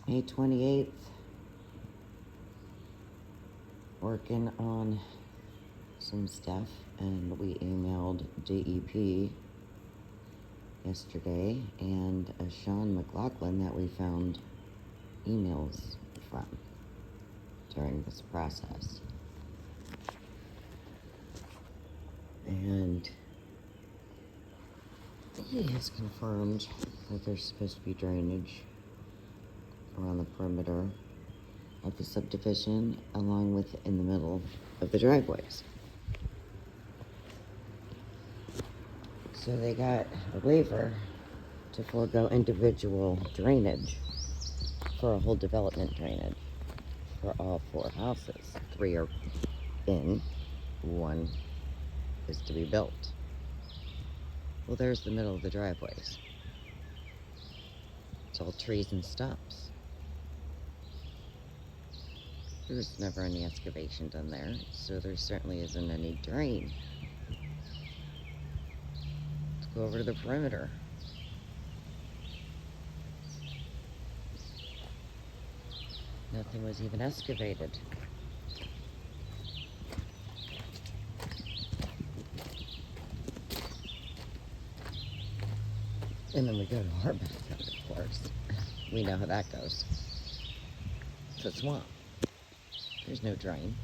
May 28th. Working on some stuff, and we emailed DEP yesterday, and a Sean McLaughlin that we found emails from during this process. And he has confirmed that there's supposed to be drainage around the perimeter of the subdivision, along with in the middle of the driveways. So they got a waiver to forego individual drainage for a whole development drainage for all 4 houses. 3 are in, 1 is to be built. Well, there's the middle of the driveways. It's all trees and stumps. There's never any excavation done there, so there certainly isn't any drain. Let's go over to the perimeter. Nothing was even excavated. And then we go to Harvey, of course. We know how that goes. It's a swamp. There's no drain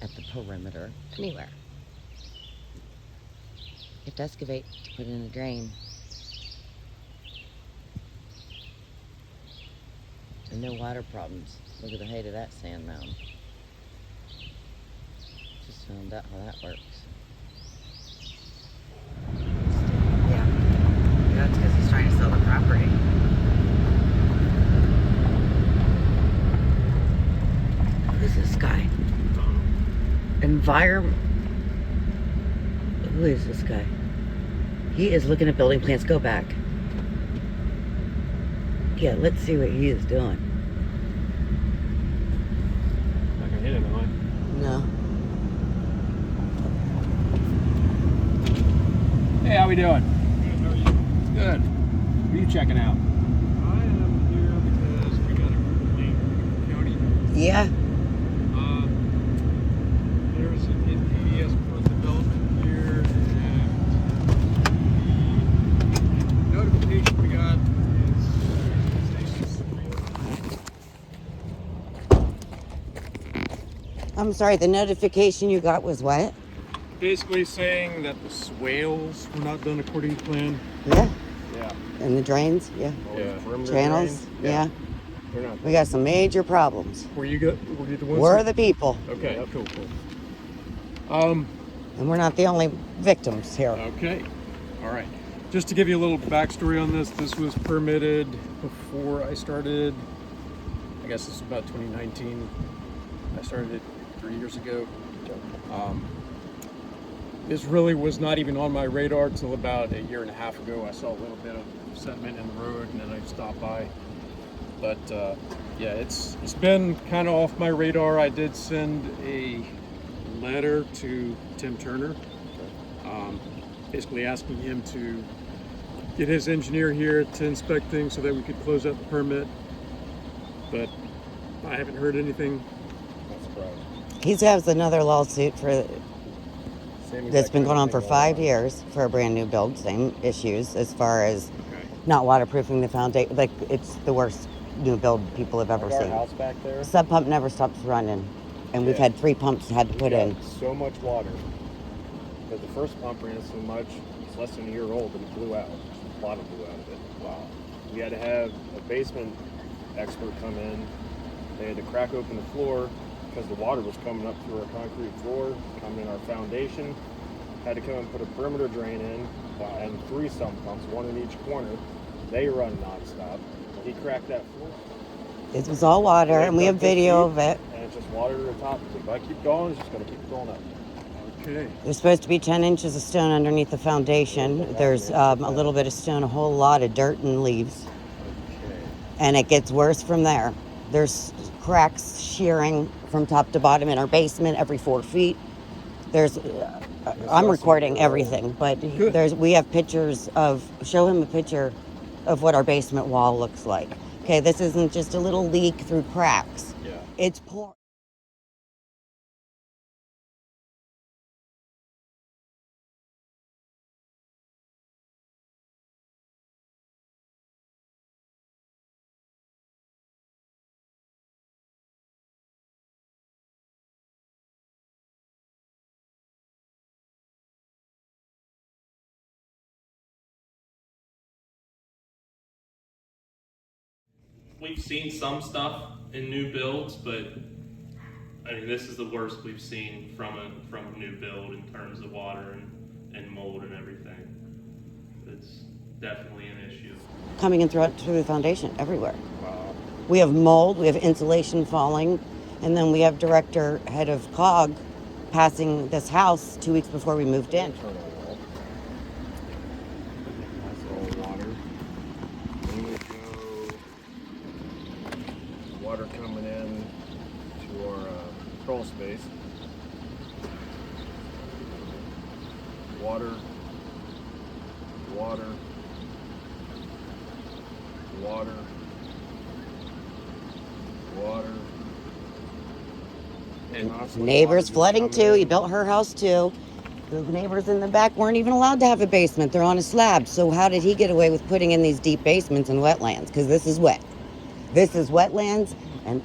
at the perimeter anywhere. You have to excavate to put in a drain. And no water problems. Look at the height of that sand mound. Just found out how that works. Yeah. That's because he's trying to sell the property. Who's this guy? Who is this guy? He is looking at building plans. Go back. Yeah, let's see what he is doing. Not gonna hit him, am No. I? Hey, how we doing? Good, how are you? Good. What are you checking out? I am here because we got a complaint from the county. Yeah. There's an ADS for development here, and the notification we got is I'm sorry, the notification you got was what? basically saying that the swales were not done according to plan. Yeah. Yeah. And the drains? Yeah. Channels? Yeah. They're not. We got some major problems. Were you the ones? We're the people. Okay. Yeah. Cool. And we're not the only victims here. Okay. All right. Just to give you a little backstory on this, this was permitted before I started. I guess this was about 2019. I started it 3 years ago. This really was not even on my radar until about a year and a half ago. I saw a little bit of sediment in the road, and then I stopped by. But yeah, it's been kind of off my radar. I did send a letter to Tim Turner, basically asking him to get his engineer here to inspect things so that we could close out the permit. But I haven't heard anything. He has another lawsuit that's been going on for 5 years for a brand new build. Same issues as far as not waterproofing the foundation. Like, it's the worst new build people have ever seen. Our house back there. Sub pump never stops running, and we've had 3 pumps had to put in. So much water because the first pump ran so much. It's less than a year old and it blew out. A lot of blew out of it. Wow. We had to have a basement expert come in. They had to crack open the floor because the water was coming up through our concrete floor, coming in our foundation. Had to come and put a perimeter drain in and 3 sump pumps, 1 in each corner. They run nonstop. He cracked that floor. It was all water, and we have video of it. And it's just water to the top. So if I keep going, it's just going to keep going up. Okay. There's supposed to be 10 inches of stone underneath the foundation. There's a little bit of stone, a whole lot of dirt and leaves. Okay. And it gets worse from there. There's cracks shearing from top to bottom in our basement every 4 feet. There's, I'm recording everything, but we have pictures of, show him a picture of what our basement wall looks like. Okay, this isn't just a little leak through cracks. Yeah. It's pouring. We've seen some stuff in new builds, but I mean, this is the worst we've seen from a new build in terms of water and mold and everything. It's definitely an issue. Coming in through the foundation everywhere. Wow. We have mold, we have insulation falling, and then we have director, head of COG, passing this house 2 weeks before we moved in. Internal wall. That's all water. Then we go water coming in to our crawl space. Water. Water. Water. Water. And Constantly Neighbors water just flooding coming too. in. He built her house too. The neighbors in the back weren't even allowed to have a basement. They're on a slab. So how did he get away with putting in these deep basements and wetlands? Because this is wet. This is wetlands, and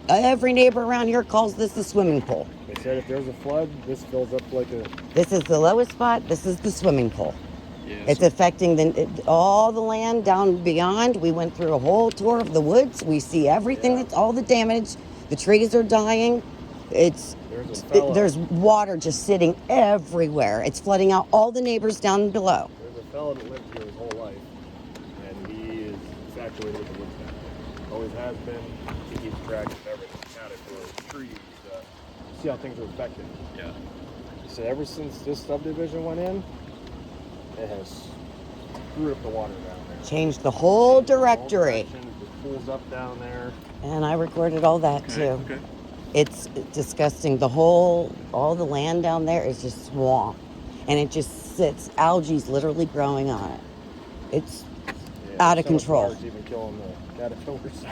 every neighbor around here calls this a swimming pool. They said if there's a flood, this fills up like a. This is the lowest spot. This is the swimming pool. yeah, It's affecting all the land down beyond. We went through a whole tour of the woods. We see everything. Yeah. That's all the damage. The trees are dying. There's water just sitting everywhere. It's flooding out all the neighbors down below. There's a fella that lived here his whole life, and he is infatuated with the woods down there. Always has been. He keeps track of everything, caterpillars, trees, see how things are affected. yeah. He said ever since this subdivision went in, it has screwed up the water down there. Changed the whole All directory. directions, the pool's up down there. And I recorded all that too. Okay. It's disgusting. All the land down there is just swamp. And it just sits, algae's literally growing on it. It's Yeah, out of so much control. water's even killing the caterpillars.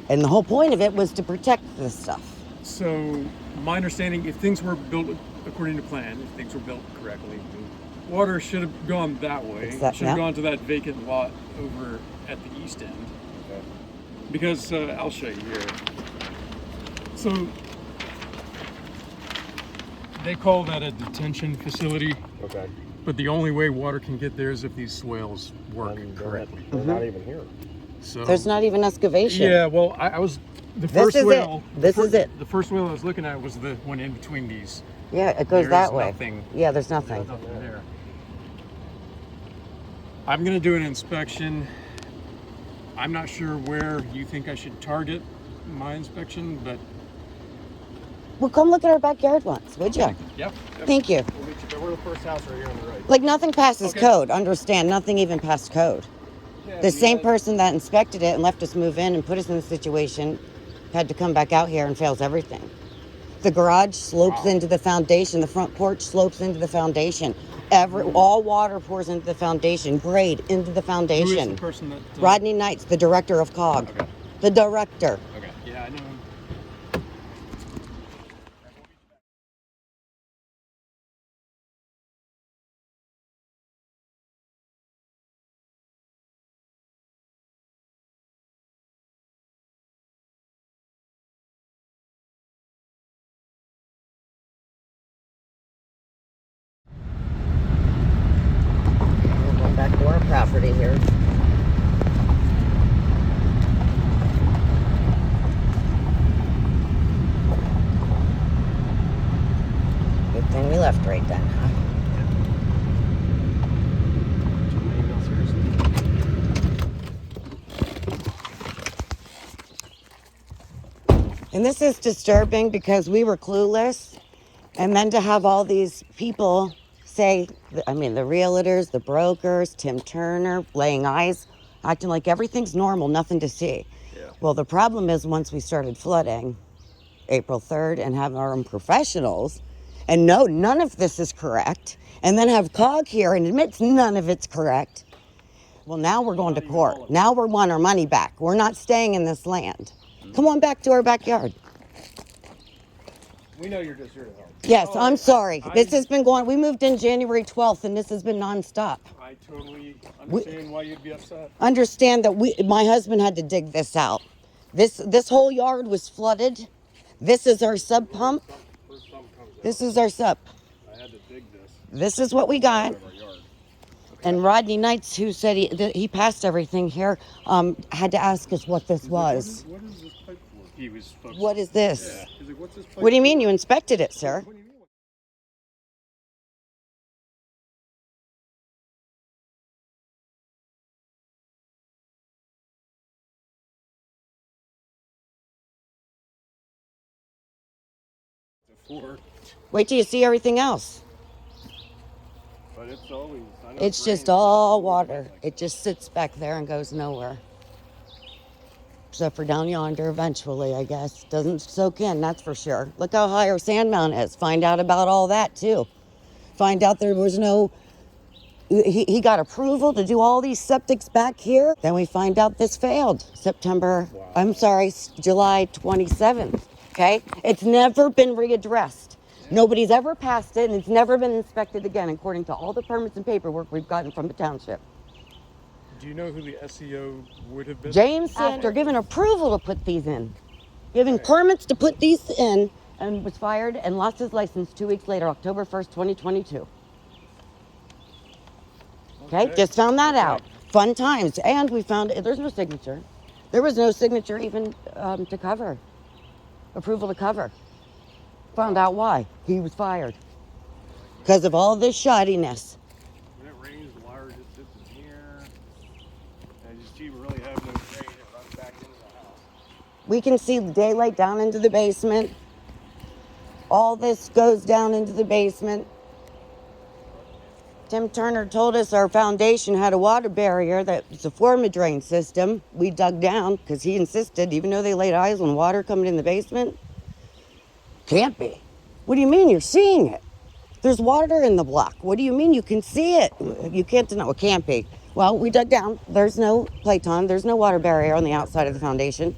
And the whole point of it was to protect this stuff. So my understanding, if things were built according to plan, if things were built correctly, water should have gone that way. Except- Should have yeah. gone to that vacant lot over at the east end. Okay. Because I'll show you here. So they call that a detention facility, Okay. but the only way water can get there is if these swales work And correctly. They're not even here. So There's not even excavation. yeah, well, I was the This first is it. whale. This is it. The first whale I was looking at was the one in between these. Yeah, it goes There that is way. nothing. Yeah, there's nothing. There's nothing there. I'm gonna do an inspection. I'm not sure where you think I should target my inspection, but Well, come look at our backyard once, would you? yep. Thank you. We'll meet you. We're the first house right here on the right. Like nothing passes Okay. code. Understand? Nothing even passed code. Yeah, The we same had- person that inspected it and left us move in and put us in the situation had to come back out here and fails everything. The garage slopes into the foundation. The front porch slopes into the foundation. All water pours into the foundation. Grade into the Who is foundation. the person that? Rodney Neitz, the director of COG. Okay. The director. Okay. Yeah, I know him. We're going back to our property here. Good thing we left right then, huh? And this is disturbing because we were clueless. And then to have all these people say, I mean, the realtors, the brokers, Tim Turner, laying eyes, acting like everything's normal, nothing to see. Yeah. Well, the problem is once we started flooding, April 3rd, and have our own professionals, and no, none of this is correct, and then have COG here and admits none of it's correct, Well, now we're going to Not even all of court. it. Now we want our money back. We're not staying in this land. Come on back to our backyard. We know you're just here to help. Yes, Oh, I'm sorry. I- This has been going, we moved in January 12th and this has been nonstop. I totally understand why you'd be upset. Understand that my husband had to dig this out. This whole yard was flooded. This is our sub pump. First sump comes out. This is our sub. I had to dig this This is what we got. out of our yard. And Rodney Neitz, who said he passed everything here, had to ask us what this was. What is this pipe for? He was focused. What is this? Yeah. He's like, what's this pipe What do you mean for? you inspected it, sir? What do you mean? For? Wait till you see everything else. But it's always. I know It's it just rains, all it's water. like It just sits back there and goes nowhere. Except for down yonder eventually, I guess. Doesn't soak in, that's for sure. Look how high our sand mound is. Find out about all that too. Find out there was no, he got approval to do all these septics back here. Then we find out this failed. July 27th, okay? It's never been readdressed. Nobody's ever passed it and it's never been inspected again according to all the permits and paperwork we've gotten from the township. Do you know who the SEO would have been? James after given approval to put these in, giving permits to put these in, and was fired and lost his license 2 weeks later, October 1st, 2022. Okay, just found that out. Fun times. And we found there's no signature. There was no signature even to cover, approval to cover. Found out why. He was fired. Because of all this shoddiness. When it rains, the water just sits in here. And you really have no drain. It runs back into the house. We can see the daylight down into the basement. All this goes down into the basement. Tim Turner told us our foundation had a water barrier that was a form drain system. We dug down because he insisted, even though they laid eyes on water coming in the basement. Can't be. What do you mean you're seeing it? There's water in the block. What do you mean you can see it? You can't deny it. Can't be. Well, we dug down. There's no Platon. There's no water barrier on the outside of the foundation.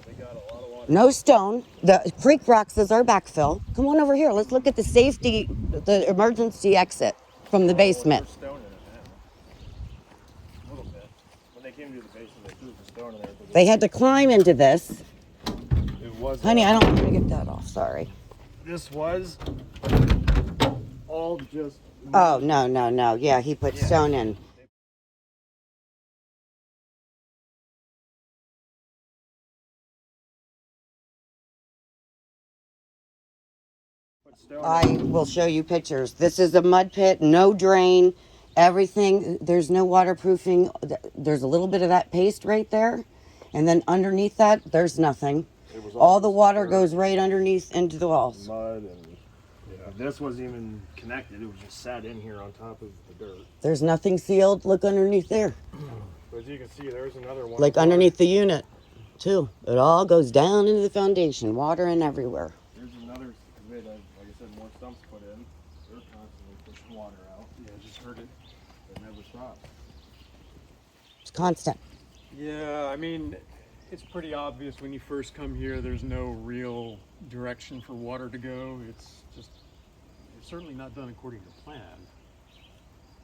They got a lot of water. No stone. The creek rocks is our backfill. Come on over here. Let's look at the safety, the emergency exit from the basement. There's stone in it now. A little bit. When they came to the basement, they threw the stone in there. but They had to climb into this. It was. Honey, I don't want to get that off. Sorry. This was all just. Oh, no. Yeah, he put stone in. Put stone I will show you pictures. This is a mud pit, no drain, everything. There's no waterproofing. There's a little bit of that paste right there. And then underneath that, there's nothing. It was All the just water dirt, goes right underneath into the walls. mud and this wasn't even connected. It was just sat in here on top of the dirt. There's nothing sealed. Look underneath there. But as you can see, there's another one. Like underneath the unit, too. It all goes down into the foundation, water in everywhere. There's another. Like I said, more stumps put in. They're constantly pushing water out. Yeah, just heard it. It never stops. It's constant. Yeah, I mean, it's pretty obvious when you first come here, there's no real direction for water to go. It's certainly not done according to plan.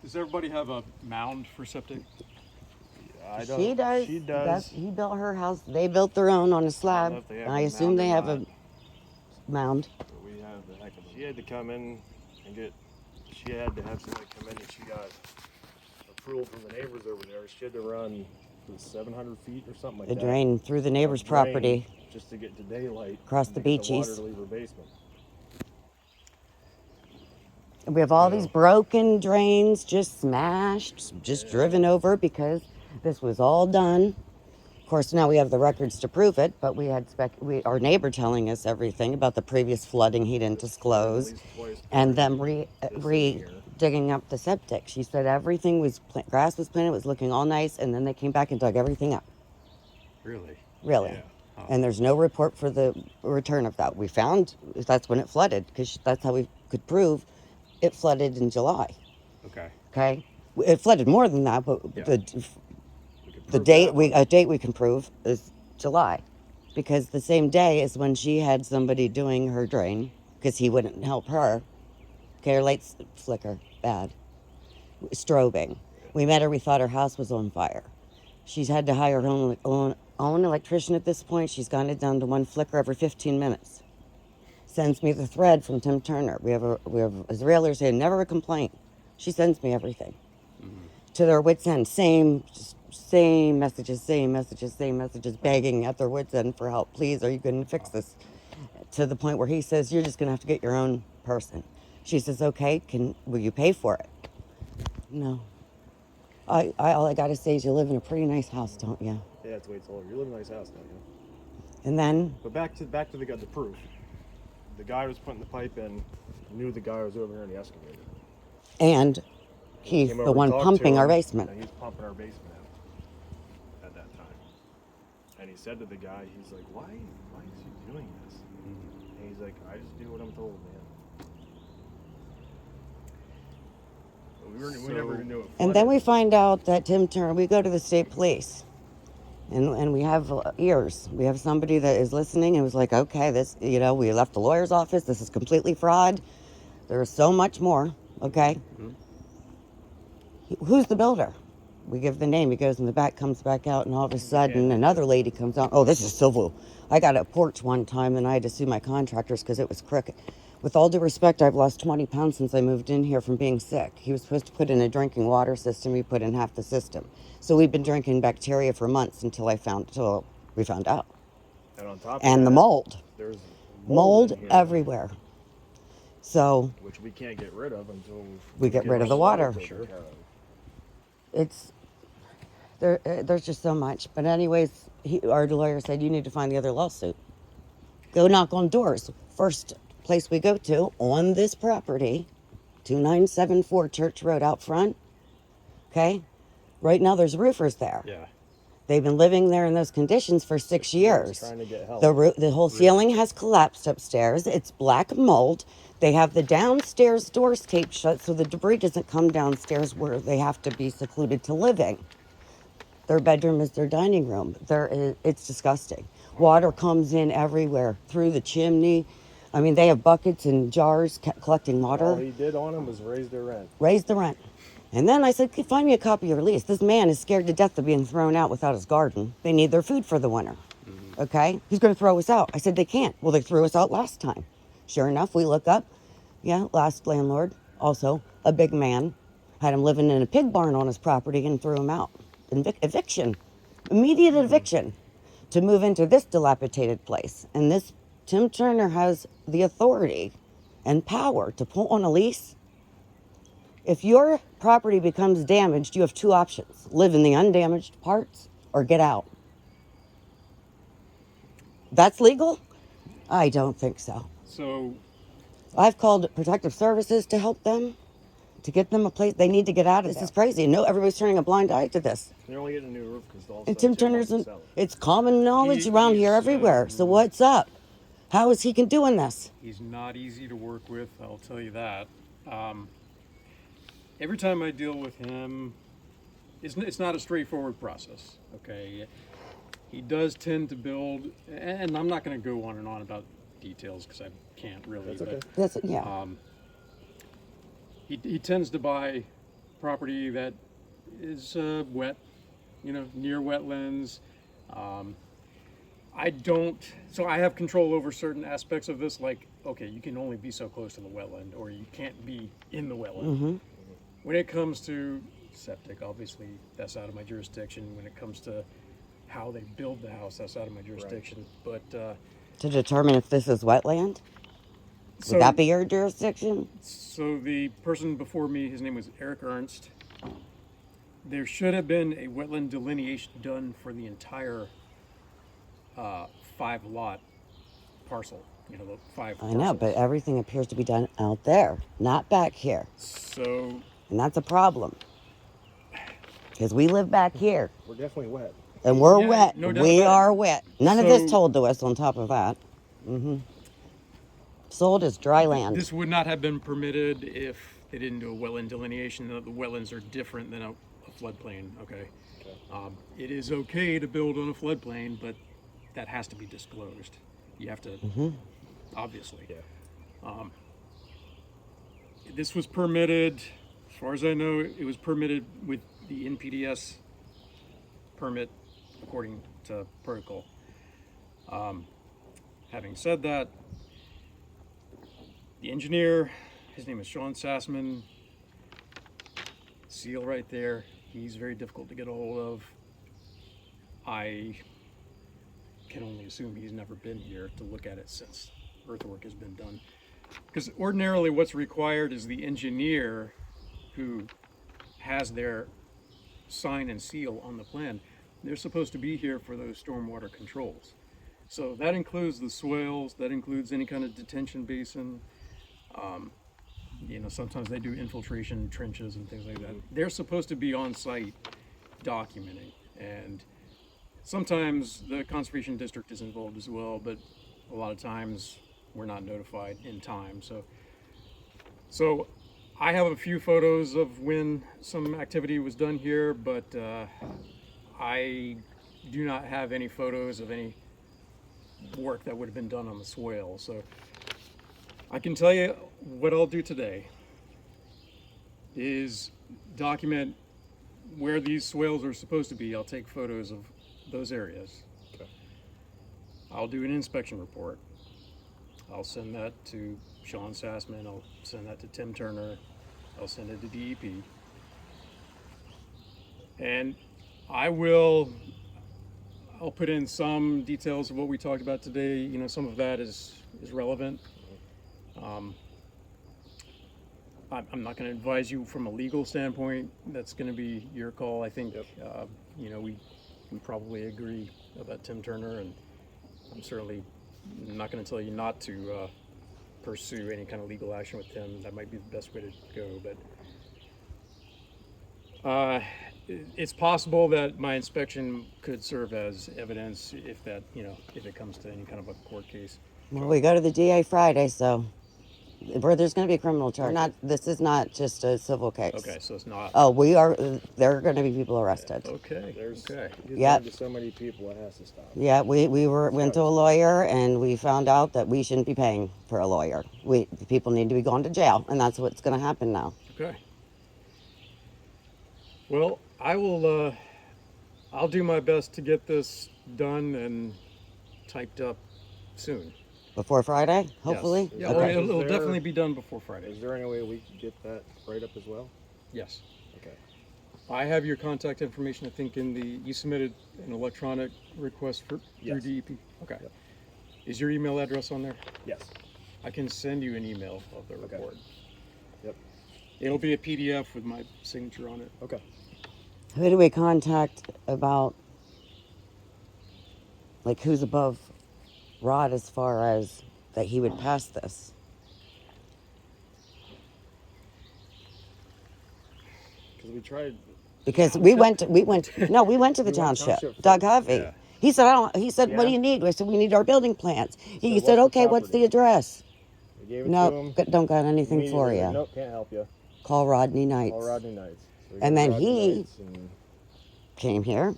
Does everybody have a mound for septic? I don't. She does. She does. He built her house. They built their own on a I slab. don't know if they have I a assume mound they or have a not. mound. But we have the heck of a. She had to come in and get. She had to have somebody come in and she got approval from the neighbors over there. She had to run 700 feet or something like A that. drain through the neighbor's A drain property. just to get to daylight. Across and the to get beaches. water to leave her basement. We have all these broken drains just smashed, just driven over because this was all done. Of course, now we have the records to prove it, but we had our neighbor telling us everything about the previous flooding he didn't disclose, At least twice and per them year. digging up the septic. She said everything was grass was planted, it was looking all nice, and then they came back and dug everything up. Really? Really. Yeah. Oh. And there's no report for the return of that. We found that's when it flooded because that's how we could prove it flooded in July. Okay. Okay. It flooded more than that, but Yeah. the We could the prove date that we one. a date we can prove is July, because the same day is when she had somebody doing her drain because he wouldn't help her. Okay, her lights flicker bad, strobing. We met her. We thought her house was on fire. She's had to hire her own electrician at this point. She's gotten it down to one flicker every 15 minutes. Sends me the thread from Tim Turner. We have Israelis who never a complaint. She sends me everything. To their wits' end, same messages, begging at their wits' end for help. Please, are you going to fix this? To the point where he says, you're just going to have to get your own person. She says, okay, will you pay for it? No. All I got to say is you live in a pretty nice house, don't you? Yeah, that's the way it's all. You live in a nice house now, And then, But back to the proof. The guy who was putting the pipe in knew the guy was over here in the excavator. and he's Came the over, one talked to pumping our him, basement. and he was pumping our basement out at that time. And he said to the guy, he's like, why is he doing this? And he's like, I just do what I'm told, man. But we never knew it. And then we find out that Tim Turner, we go to the state police. And we have ears. We have somebody that is listening and was like, okay, this, we left the lawyer's office. This is completely fraud. There's so much more, okay? Who's the builder? We give the name. He goes in the back, comes back out, and all of a sudden another lady comes out. Oh, this is civil. I got a porch one time and I had to sue my contractors because it was crooked. With all due respect, I've lost 20 pounds since I moved in here from being sick. He was supposed to put in a drinking water system. He put in half the system. So we've been drinking bacteria for months until we found out. And on top of And the that, mold. there's Mold in here, everywhere. So which we can't get rid of until We get rid of the water. Sure. there's just so much. But anyways, our lawyer said, you need to find the other lawsuit. Go knock on doors. First place we go to on this property, 2974 Church Road out front. Okay? Right now there's roofers there. Yeah. They've been living there in those conditions for 6 years. Trying to get help. The whole ceiling has collapsed upstairs. It's black mold. They have the downstairs doors taped shut so the debris doesn't come downstairs where they have to be secluded to living. Their bedroom is their dining room. It's disgusting. Water comes in everywhere, through the chimney. I mean, they have buckets and jars collecting water. All he did on him was raise their rent. Raise the rent. And then I said, find me a copy of your lease. This man is scared to death of being thrown out without his garden. They need their food for the winter. Okay? He's going to throw us out. I said, they can't. Well, they threw us out last time. Sure enough, we look up. Yeah, last landlord, also a big man, had him living in a pig barn on his property and threw him out. Eviction. Immediate eviction to move into this dilapidated place. And this Tim Turner has the authority and power to put on a lease. If your property becomes damaged, you have two options. Live in the undamaged parts or get out. That's legal? I don't think so. So I've called protective services to help them, to get them a place. They need to get out. This is crazy. No, everybody's turning a blind eye to this. They're only getting a new roof because all And Tim Turner's, it's common knowledge around here he's, everywhere. So what's up? How is he doing this? he's not easy to work with, I'll tell you that. Every time I deal with him, it's not a straightforward process, okay? He does tend to build, and I'm not going to go on and on about details because I can't really. That's okay. That's, yeah. He tends to buy property that is wet, near wetlands. So I have control over certain aspects of this, like, okay, you can only be so close to the wetland, or you can't be in the wetland. When it comes to septic, obviously, that's out of my jurisdiction. When it comes to how they build the house, that's out of my jurisdiction. But To determine if this is wetland? so, Would that be your jurisdiction? so the person before me, his name was Eric Ernst. There should have been a wetland delineation done for the entire 5-lot parcel. The 5 I know, parcels. but everything appears to be done out there, not back here. So And that's a problem. Because we live back here. We're definitely wet. And we're Yeah, wet. no doubt We about it. are wet. None of this So- told to us on top of that. Sold as dry land. this would not have been permitted if they didn't do a wetland delineation. The wetlands are different than a floodplain, okay? It is okay to build on a floodplain, but that has to be disclosed. You have to, obviously. Yeah. This was permitted, as far as I know, it was permitted with the NPDS permit according to protocol. Having said that, the engineer, his name is Sean Sassman, seal right there. He's very difficult to get a hold of. I can only assume he's never been here to look at it since earthwork has been done. Because ordinarily what's required is the engineer who has their sign and seal on the plan. They're supposed to be here for those stormwater controls. So that includes the swales, that includes any kind of detention basin. Sometimes they do infiltration trenches and things like that. They're supposed to be on site documenting, and sometimes the conservation district is involved as well, but a lot of times we're not notified in time. So I have a few photos of when some activity was done here, but I do not have any photos of any work that would have been done on the swale. So I can tell you what I'll do today is document where these swales are supposed to be. I'll take photos of those areas. Okay. I'll do an inspection report. I'll send that to Sean Sassman. I'll send that to Tim Turner. I'll send it to DEP. And I'll put in some details of what we talked about today. Some of that is relevant. I'm not going to advise you from a legal standpoint. That's going to be your call. I think, we probably agree about Tim Turner, and I'm certainly not going to tell you not to pursue any kind of legal action with him. That might be the best way to go, but it's possible that my inspection could serve as evidence if it comes to any kind of a court case. Well, we go to the DA Friday, so there's going to be a criminal charge. This is not just a civil case. Okay, so it's not. Oh, there are going to be people arrested. Okay. Okay. Yep. To so many people, it has to stop. Yeah, we went to a lawyer, and we found out that we shouldn't be paying for a lawyer. People need to be going to jail, and that's what's going to happen now. Okay. Well, I'll do my best to get this done and typed up soon. Before Friday, hopefully? Yes. Yeah, Okay. it'll definitely be done before Friday. Is there any way we can get that right up as well? Yes. Okay. I have your contact information, I think, you submitted an electronic request through Yes. DEP? Okay. Yep. Is your email address on there? Yes. I can send you an email of the Okay. report. Yep. It'll be a PDF with my signature on it. Okay. Who do we contact about, who's above Rod as far as that he would pass this? Because we tried. Because we went to the went township. township Doug first. Hovey. Yeah. He said, what do Yeah. you need? I said, we need our building plans. He what's said, the okay, what's the property? address? We gave it to No, him. don't got anything for Immediately, you. Nope, can't help you. Call Rodney Neitz. Call Rodney Neitz. So we And got then Rodney he- Neitz and Came here.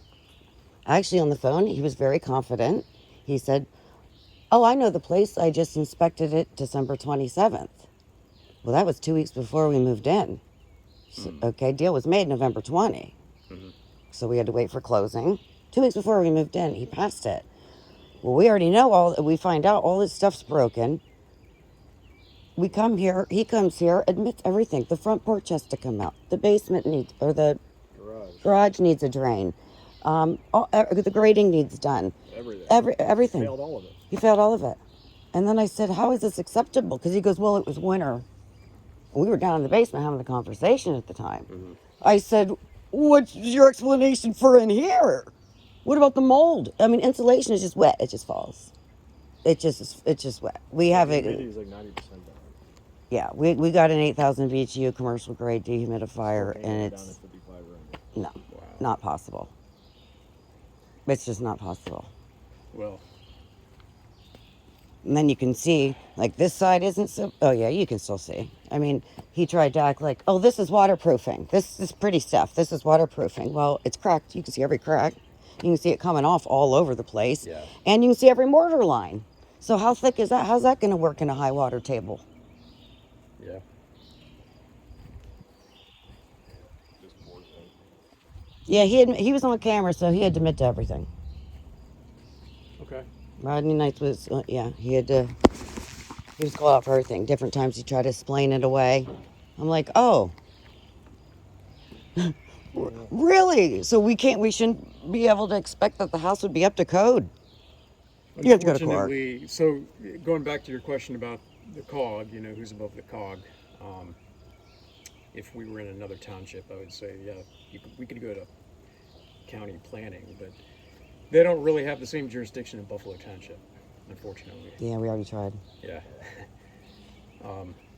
Actually, on the phone, he was very confident. He said, oh, I know the place. I just inspected it December 27th. Well, that was 2 weeks before we moved in. So, okay, deal was made November 20. So we had to wait for closing. 2 weeks before we moved in, he passed it. Well, we already know we find out all this stuff's broken. We come here, he comes here, admits everything. The front porch has to come out. The basement the garage needs a drain. The grading needs done. everything. Everything. Failed all of it. He failed all of it. And then I said, how is this acceptable? Because he goes, well, it was winter. We were down in the basement having a conversation at the time. I said, what's your explanation for in here? What about the mold? I mean, insulation is just wet. It just falls. It's just wet. We have Humidity it. is like 90% down. Yeah, we got an 8,000 BTU commercial grade dehumidifier, Can't and get down it's to 55 right no, not possible. It's just not possible. Well, And then you can see, like, this side isn't so. Oh, yeah, you can still see. I mean, he tried to act like, oh, this is waterproofing. This is pretty stuff. This is waterproofing. Well, it's cracked. You can see every crack. You can see it coming off all over the place. Yeah. And you can see every mortar line. So, how thick is that? How's that going to work in a high water table? Yeah. Yeah, he was on camera, so he had to admit to everything. Okay. Rodney Neitz was, he was called out for everything. Different times he tried to explain it away. I'm like, oh, really? So we shouldn't be able to expect that the house would be up to code. You have to go to court. Unfortunately, so going back to your question about the COG, who's above the COG, if we were in another township, I would say, yeah, we could go to county planning, but they don't really have the same jurisdiction in Buffalo Township, unfortunately. Yeah, we already tried. Yeah.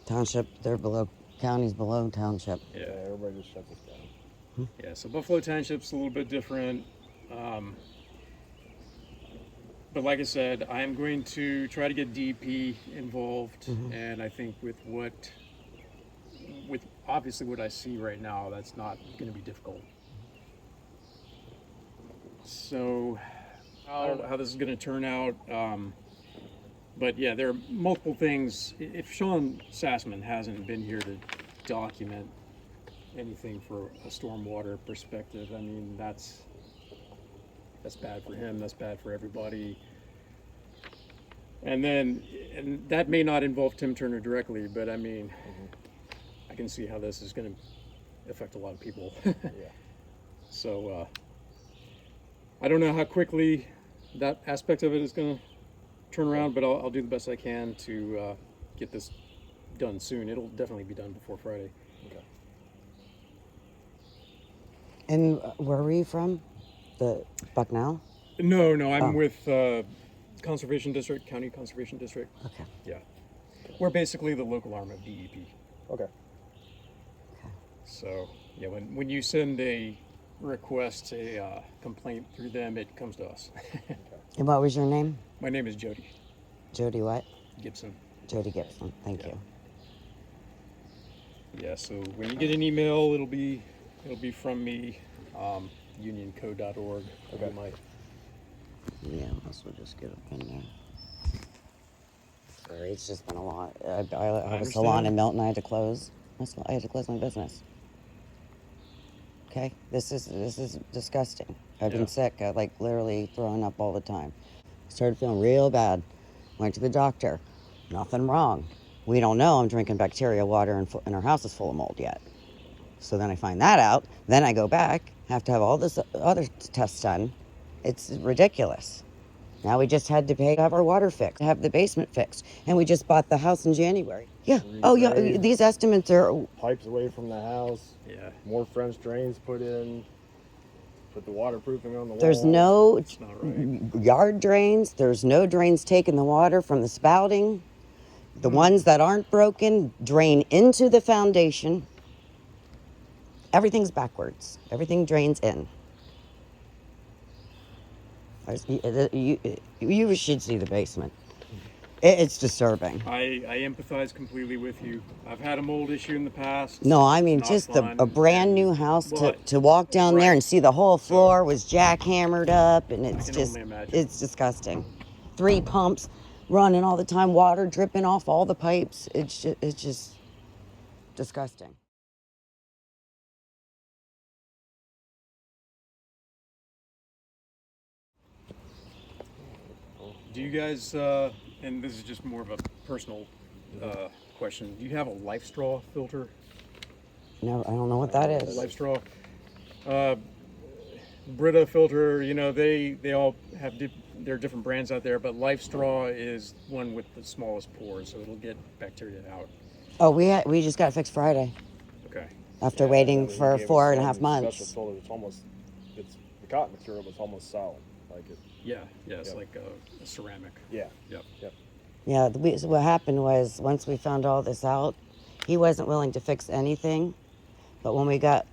Township, they're below, county's below township. Yeah. Everybody just shuts us down. Yeah, so Buffalo Township's a little bit different. But like I said, I'm going to try to get DEP involved, and I think with obviously what I see right now, that's not going to be difficult. So, I don't know how this is going to turn out. But yeah, there are multiple things. If Sean Sassman hasn't been here to document anything for a stormwater perspective, I mean, that's bad for him, that's bad for everybody. And that may not involve Tim Turner directly, but I mean, I can see how this is going to affect a lot of people. Yeah. So, I don't know how quickly that aspect of it is going to turn around, but I'll do the best I can to get this done soon. It'll definitely be done before Friday. Okay. And where were you from? The Bucknell? No, I'm with Conservation District, County Conservation District. Okay. Yeah. We're basically the local arm of DEP. Okay. So, yeah, when you send a request, a complaint through them, it comes to us. And what was your name? My name is Jody Jody what? Gibson. Jody Gibson. Thank Yeah. you. Yeah, so when you get an email, it'll be from me, unionco.org. Okay. Yeah, we'll just get up in there. Sorry, it's just been a lot. I have a salon in Milton. I had to close. I had to close my business. Okay, this is disgusting. I've Yeah. been sick. I like literally throwing up all the time. Started feeling real bad. Went to the doctor. Nothing wrong. We don't know. I'm drinking bacteria water and our house is full of mold yet. So then I find that out. Then I go back. Have to have all this other tests done. It's ridiculous. Now we just had to pay to have our water fixed, have the basement fixed, and we just bought the house in January. Yeah. Oh yeah. Regrade. These estimates are. Pipes away from the house. Yeah. More French drains put in. Put the waterproofing on the There's walls. no It's not right. yard drains. There's no drains taking the water from the spouting. The ones that aren't broken drain into the foundation. Everything's backwards. Everything drains in. You should see the basement. It's disturbing. I empathize completely with you. I've had a mold issue in the past. No, I mean Not just fun. a brand new house Well, to walk down there right. and see the whole floor was jackhammered up, and it's can just only imagine. it's disgusting. 3 pumps running all the time, water dripping off all the pipes. It's just disgusting. Do you guys, and this is just more of a personal question, do you have a life straw filter? No, I don't know what that is. Life straw? Brita filter, they all have there are different brands out there, but Life Straw is one with the smallest pores, so it'll get bacteria out. Oh, we just got it fixed Friday Okay. after Yeah, waiting and then for he gave us 4.5 some months. Special filter. It's the cotton material, but it's almost solid. Like it. Yeah, it's Yep. like a ceramic. Yeah. Yep. Yeah, so what happened was once we found all this out, he wasn't willing to fix anything. But when we got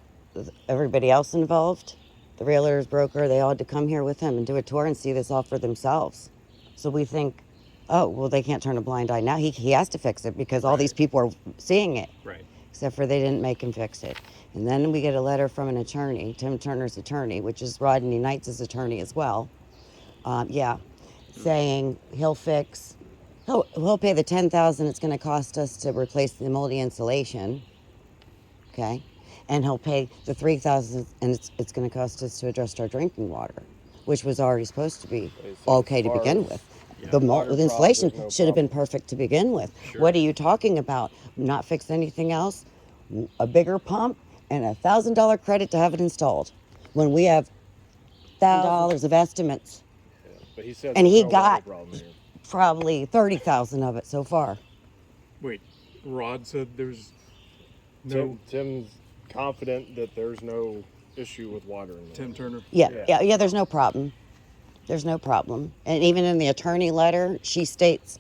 everybody else involved, the realtors, broker, they all had to come here with him and do a tour and see this all for themselves. So we think, oh, well, they can't turn a blind eye now. He has to fix it because all these people are seeing it. Right. Except for they didn't make him fix it. And then we get a letter from an attorney, Tim Turner's attorney, which is Rodney Neitz' attorney as well. Saying he'll pay the $10,000 it's going to cost us to replace the moldy insulation. Okay, and he'll pay the $3,000 and it's going to cost us to address our drinking water, which was already supposed to be okay to begin with. The insulation should have been perfect to begin with. Sure. What are you talking about? Not fix anything else? A bigger pump and a $1,000 credit to have it installed when we have $1,000 of estimates. Yeah, but he said And there's he no got water problem here. probably 30,000 of it so far. Wait, Rod said there's no. Tim's confident that there's no issue with water in there. Tim Turner. Yeah, there's no problem. There's no problem. And even in the attorney letter, she states,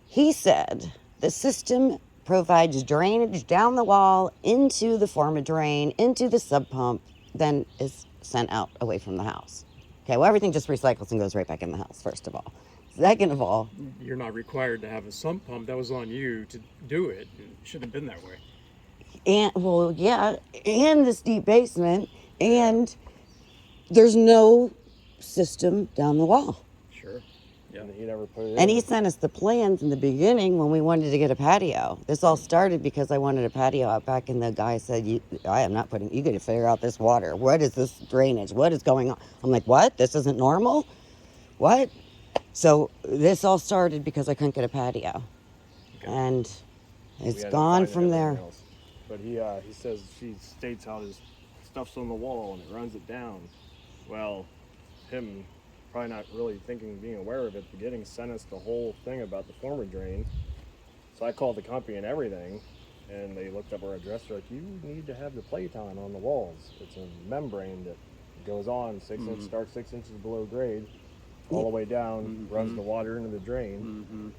he said, the system provides drainage down the wall into the former drain, into the sub pump, then is sent out away from the house. Okay, well, everything just recycles and goes right back in the house, first of all. Second of all, You're not required to have a sump pump. That was on you to do it. It shouldn't have been that way. and this deep basement, and there's no system down the wall. Sure. Yeah. And he never put it in. And he sent us the plans in the beginning when we wanted to get a patio. This all started because I wanted a patio out back, and the guy said, you got to figure out this water. What is this drainage? What is going on? I'm like, what? This isn't normal? What? So this all started because I couldn't get a patio. Okay. And We it's had to gone find from everything there. else. But he says she states how his stuff's on the wall and it runs it down. Well, him probably not really being aware of it, beginning sent us the whole thing about the former drain. So I called the company and everything, and they looked up our address. They're like, you need to have the Playtime on the walls. It's a membrane that goes on 6 inches, starts 6 inches below grade, all the way down, runs the water into the drain.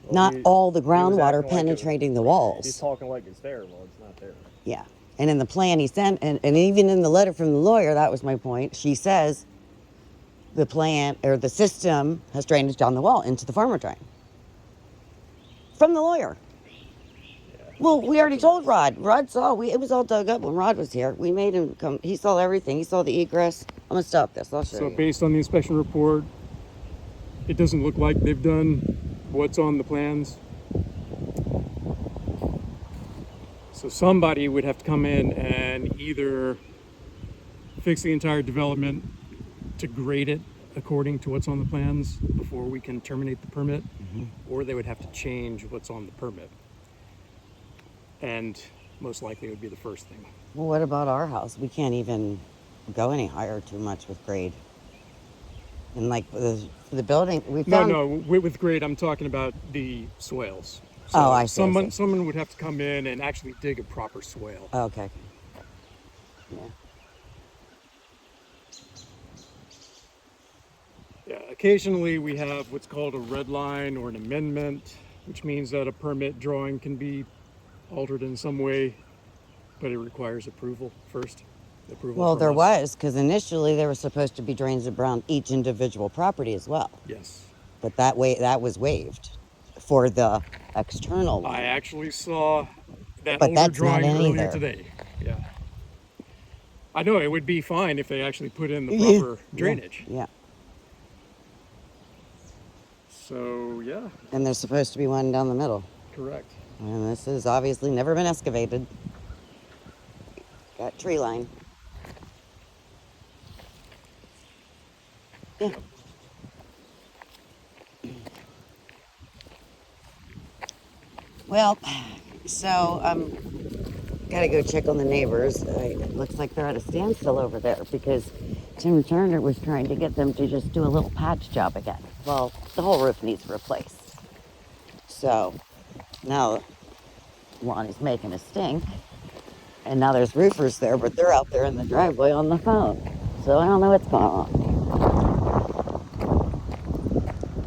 Well, Not all the he was groundwater acting like penetrating the He's walls. talking like it's there. Well, it's not there. Yeah. And in the plan he sent, and even in the letter from the lawyer, that was my point, she says the plan or the system has drainage down the wall into the farmer drain. From the lawyer. Well, we already told Rod. Rod saw, it was all dug up when Rod was here. We made him come, he saw everything. He saw the egress. I'm going to stop this, I'll show So you. based on the inspection report, it doesn't look like they've done what's on the plans. So somebody would have to come in and either fix the entire development to grade it according to what's on the plans before we can terminate the permit, or they would have to change what's on the permit. And most likely it would be the first thing. Well, what about our house? We can't even go any higher too much with grade. And like the building, we found... No, with grade, I'm talking about the swales. So Oh, I see, I see. Someone would have to come in and actually dig a proper swale. Oh, okay. Yeah. Yeah, occasionally we have what's called a red line or an amendment, which means that a permit drawing can be altered in some way, but it requires approval first. Well, from there us. was, because initially there were supposed to be drains around each individual property as well. Yes. But that was waived for the external one. I actually saw that But older that's not drawing in earlier either. today. Yeah. I know it would be fine if they actually put in the proper drainage. Yeah. So, yeah, And there's supposed to be one down the middle. correct. And this has obviously never been excavated. Got tree line. Yeah. Well, so gotta go check on the neighbors. It looks like they're at a standstill over there because Tim Turner was trying to get them to just do a little patch job again. Well, the whole roof needs replaced. So now Lonnie's making a stink. And now there's roofers there, but they're out there in the driveway on the phone. So I don't know what's going on.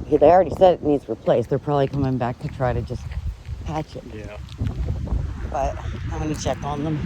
They already said it needs replaced. They're probably coming back to try to just patch it. Yeah. But I'm going to check on them.